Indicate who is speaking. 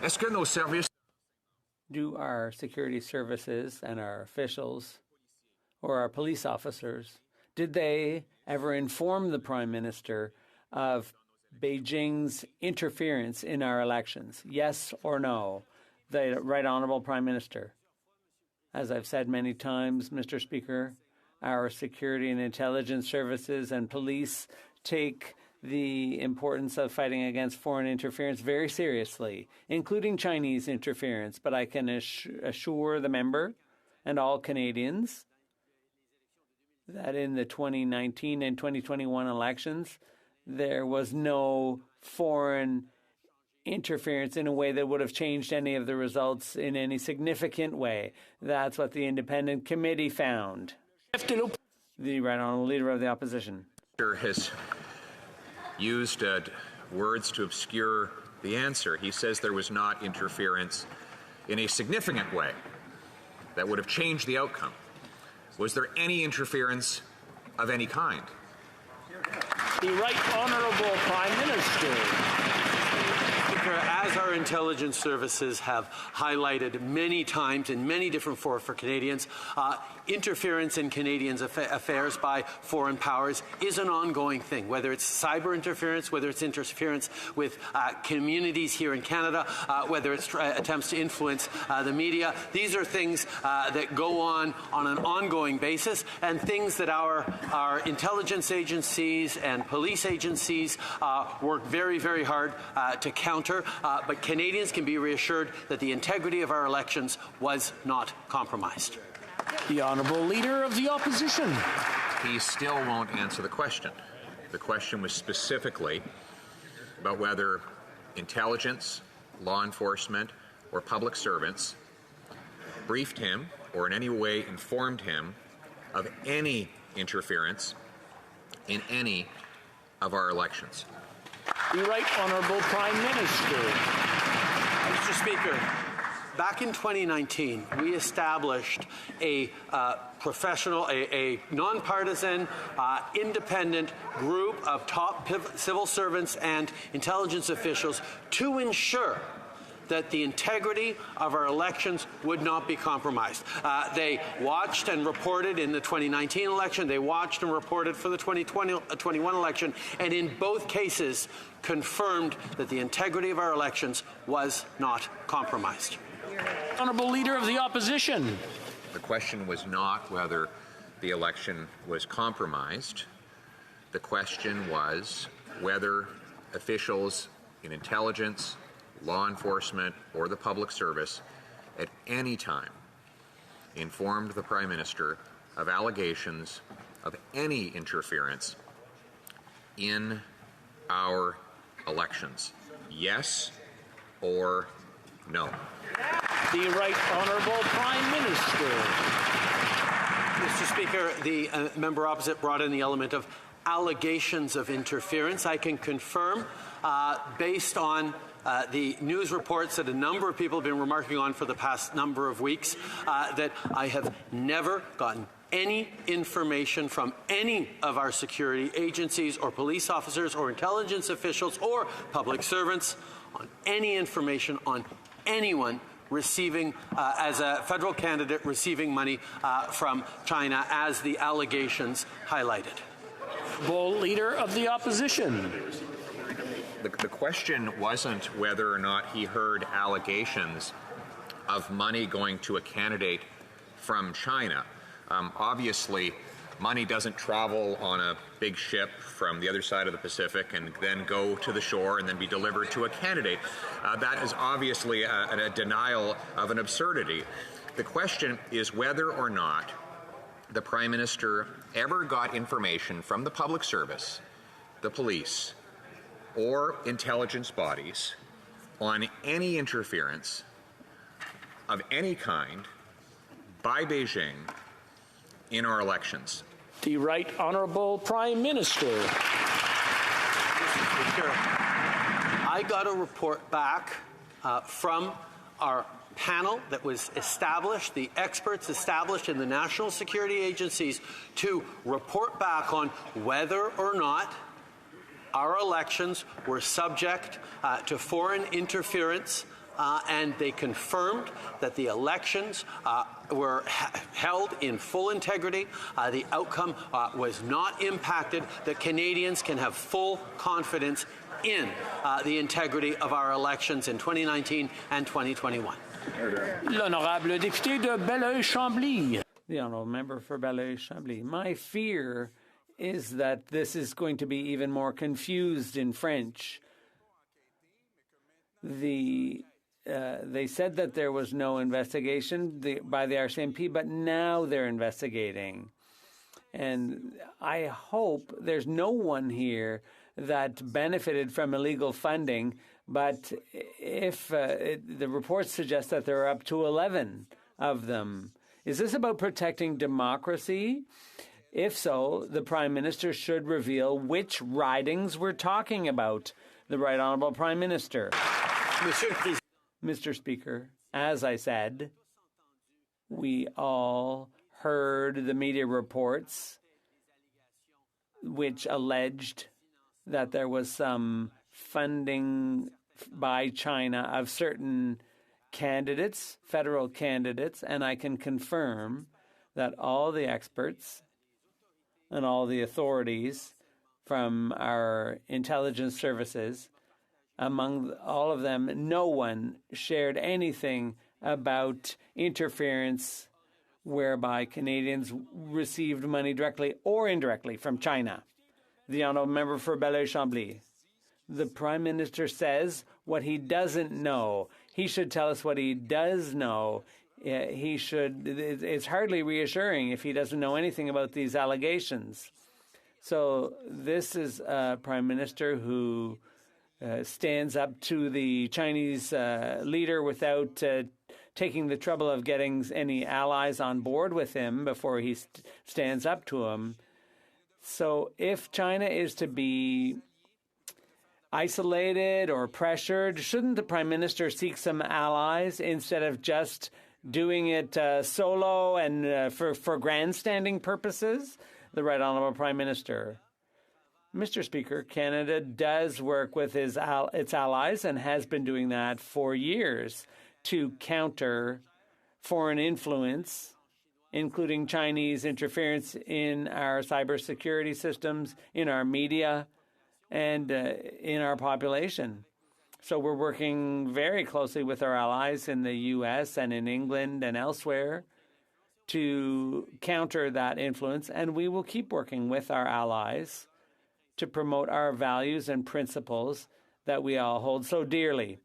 Speaker 1: Est-ce que nos services
Speaker 2: Do our security services and our officials or our police officers, did they ever inform the Prime Minister of Beijing's interference in our elections? Yes or no? The Right Honourable Prime Minister. As I've said many times, Mr. Speaker, our security and intelligence services and police take the importance of fighting against foreign interference very seriously, including Chinese interference. But I can assure the member and all Canadians that in the 2019 and 2021 elections, there was no foreign interference in a way that would have changed any of the results in any significant way. That's what the independent committee found. The Right Honourable Leader of the Opposition.
Speaker 1: has used words to obscure the answer. He says there was not interference in a significant way that would have changed the outcome. Was there any interference of any kind?
Speaker 3: The Right Honourable Prime Minister.
Speaker 4: As our intelligence services have highlighted many times in many different fora for Canadians, interference in Canadians' affairs by foreign powers is an ongoing thing, whether it's cyber interference, whether it's interference with communities here in Canada, whether it's attempts to influence the media. These are things that go on an ongoing basis, and things that our intelligence agencies and police agencies work very, very hard to counter. But Canadians can be reassured that the integrity of our elections was not compromised.
Speaker 3: The Honourable Leader of the Opposition.
Speaker 1: He still won't answer the question. The question was specifically about whether intelligence, law enforcement, or public servants briefed him or in any way informed him of any interference in any of our elections.
Speaker 3: The Right Honourable Prime Minister.
Speaker 4: Mr. Speaker, back in 2019, we established a professional, a nonpartisan, independent group of top civil servants and intelligence officials to ensure that the integrity of our elections would not be compromised. They watched and reported in the 2019 election. They watched and reported for the 2021 election, and in both cases confirmed that the integrity of our elections was not compromised.
Speaker 3: Honourable Leader of the Opposition.
Speaker 1: The question was not whether the election was compromised. The question was whether officials in intelligence, law enforcement, or the public service at any time informed the Prime Minister of allegations of any interference in our elections. Yes or no?
Speaker 3: The Right Honourable Prime Minister.
Speaker 4: Mr. Speaker, the member opposite brought in the element of allegations of interference. I can confirm, based on the news reports that a number of people have been remarking on for the past number of weeks, that I have never gotten any information from any of our security agencies or police officers or intelligence officials or public servants on any information on anyone receiving, as a federal candidate, receiving money from China, as the allegations highlighted.
Speaker 3: Leader of the Opposition.
Speaker 1: The question wasn't whether or not he heard allegations of money going to a candidate from China. Obviously, money doesn't travel on a big ship from the other side of the Pacific and then go to the shore and then be delivered to a candidate. That is obviously a denial of an absurdity. The question is whether or not the Prime Minister ever got information from the public service, the police, or intelligence bodies on any interference of any kind by Beijing in our elections.
Speaker 3: The Right Honourable Prime Minister.
Speaker 4: Mr. Speaker, I got a report back from our panel that was established, the experts established in the national security agencies, to report back on whether or not our elections were subject to foreign interference and they confirmed that the elections were held in full integrity. The outcome was not impacted. That Canadians can have full confidence in the integrity of our elections in 2019 and 2021.
Speaker 3: L'honorable député de Belleuil-Chambly.
Speaker 2: The honourable member for Belleuil-Chambly. My fear is that this is going to be even more confused in French. They said that there was no investigation by the RCMP, but now they're investigating. And I hope there's no one here that benefited from illegal funding, but if the reports suggest that there are up to 11 of them. Is this about protecting democracy? If so, the Prime Minister should reveal which ridings we're talking about. The Right Honourable Prime Minister. Mr. Speaker, as I said, we all heard the media reports which alleged that there was some funding by China of certain candidates, federal candidates, and I can confirm that all the experts and all the authorities from our intelligence services, among all of them, no one shared anything about interference whereby Canadians received money directly or indirectly from China. The honourable member for Belleuil-Chambly. The Prime Minister says what he doesn't know. He should tell us what he does know. He should. It's hardly reassuring if he doesn't know anything about these allegations. So this is a Prime Minister who stands up to the Chinese leader without taking the trouble of getting any allies on board with him before he stands up to him. So if China is to be isolated or pressured, shouldn't the Prime Minister seek some allies instead of just doing it solo and for grandstanding purposes? The Right Honourable Prime Minister. Mr. Speaker, Canada does work with its allies and has been doing that for years to counter foreign influence, including Chinese interference in our cybersecurity systems, in our media, and in our population. So we're working very closely with our allies in the U.S. and in England and elsewhere to counter that influence, and we will keep working with our allies to promote our values and principles that we all hold so dearly.